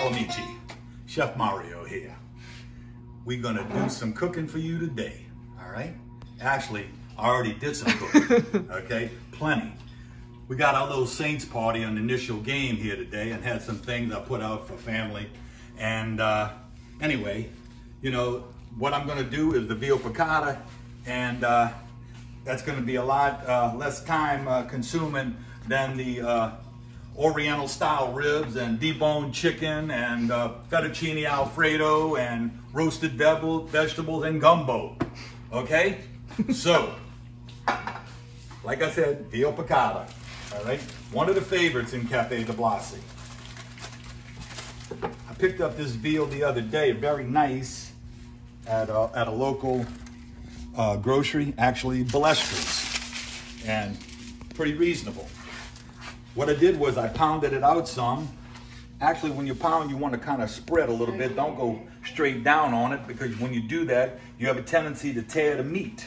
Ciao Amici, Chef Mario here. We're gonna do some cooking for you today, all right? Actually, I already did some cooking, okay? Plenty. We got our little Saints party on the initial game here today and had some things I put out for family. And anyway, you know, what I'm gonna do is the Veal Picatta, and that's gonna be a lot less time consuming than the Oriental style ribs and deboned chicken and fettuccine Alfredo and roasted vegetables and gumbo, okay? So, like I said, Veal Picatta, all right? One of the favorites in Cafe de Blasi. I picked up this veal the other day, very nice, at a local grocery, actually Ballestri's, and pretty reasonable. What I did was I pounded it out some. Actually, when you pound, you want to kind of spread a little bit. Don't go straight down on it, because when you do that, you have a tendency to tear the meat,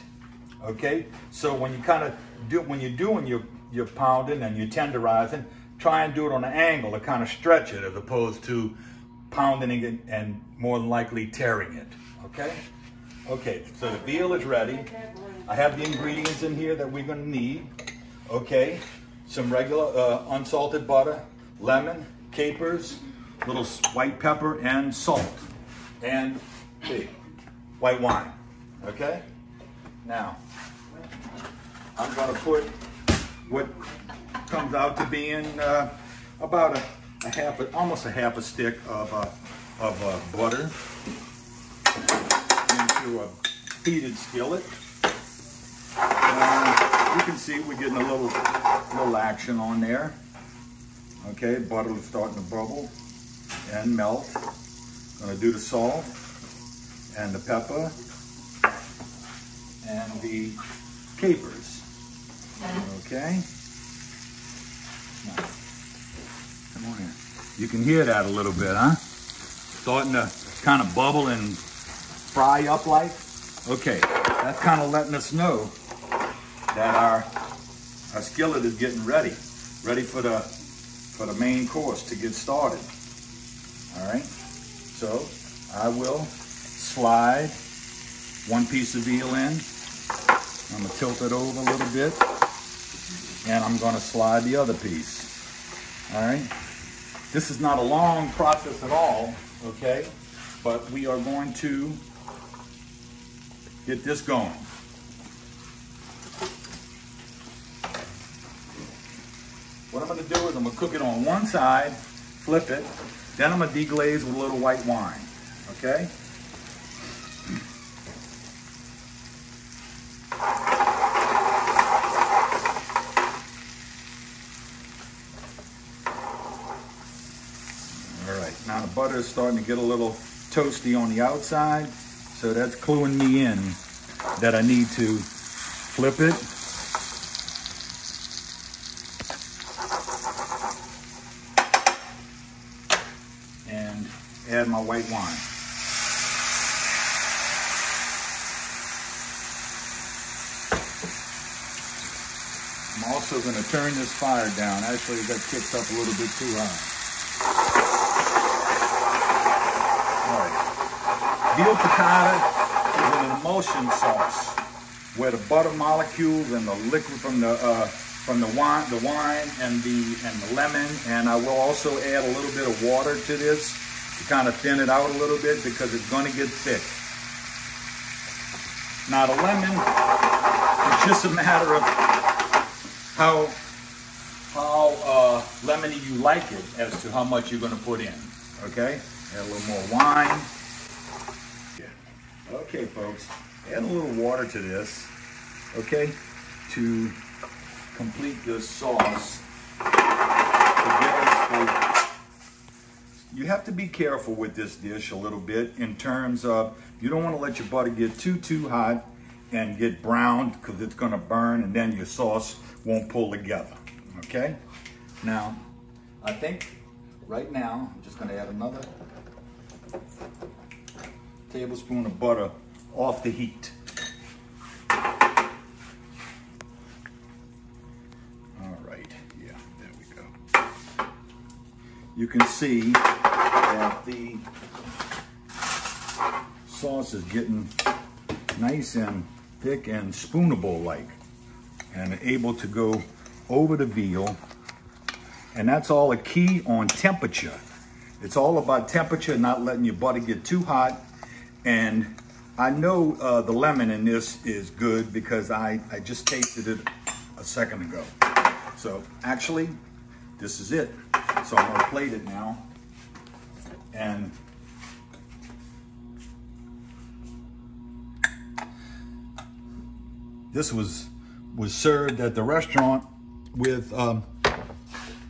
okay? So when you kind of do, when you're doing your pounding and you're tenderizing, try and do it on an angle to kind of stretch it, as opposed to pounding it and more than likely tearing it, okay? Okay, so the veal is ready. I have the ingredients in here that we're gonna need, okay? Some regular unsalted butter, lemon, capers, little white pepper, and salt, and white wine, okay? Now, I'm gonna put what comes out to being about almost a half a stick of butter into a heated skillet. You can see we're getting a little action on there. Okay, butter is starting to bubble and melt. Gonna do the salt and the pepper and the capers. Okay. Now, come on here. You can hear that a little bit, huh? Starting to kind of bubble and fry up like. Okay, that's kind of letting us know that our skillet is getting ready for the main course to get started. All right, so I will slide one piece of veal in. I'm gonna tilt it over a little bit, and I'm gonna slide the other piece. All right, this is not a long process at all, okay, but we are going to get this going. What I'm gonna do is I'm gonna cook it on one side, flip it, then I'm gonna deglaze with a little white wine, okay? All right, now the butter is starting to get a little toasty on the outside, so that's cluing me in that I need to flip it. And add my white wine. I'm also going to turn this fire down. Actually, that kicked up a little bit too high. All right. Veal Picatta is an emulsion sauce where the butter molecules and the liquid from the wine and the lemon, and I will also add a little bit of water to this to kind of thin it out a little bit, because it's going to get thick. Now the lemon, it's just a matter of how lemony you like it as to how much you're going to put in. Okay, add a little more wine. Yeah. Okay, folks, add a little water to this. Okay, to complete this sauce. You have to be careful with this dish a little bit in terms of, you don't want to let your butter get too hot and get browned, because it's going to burn and then your sauce won't pull together. Okay, now I think right now I'm just going to add another tablespoon of butter off the heat. You can see that that the sauce is getting nice and thick and spoonable like, and able to go over the veal. And that's all a key on temperature. It's all about temperature, not letting your butter get too hot. And I know the lemon in this is good because I just tasted it a second ago. So actually, this is it. So I'm gonna plate it now. And this was served at the restaurant with,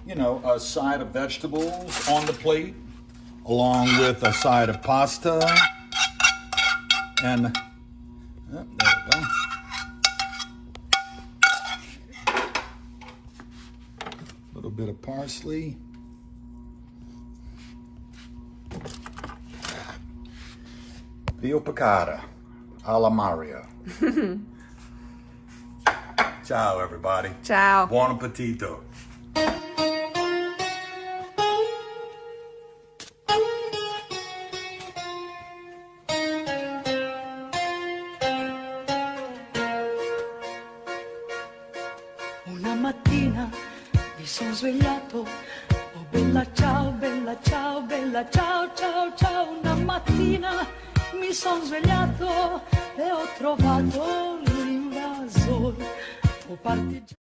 you know, a side of vegetables on the plate, along with a side of pasta. And there we go. A little bit of parsley. Veal Picatta, alla Mario. Ciao, everybody. Ciao. Buon appetito. Una mattina mi sono svegliato, oh bella ciao, bella ciao, bella ciao, ciao, ciao. Una mattina mi sono svegliato e ho trovato l'invasore. Oh partigiano.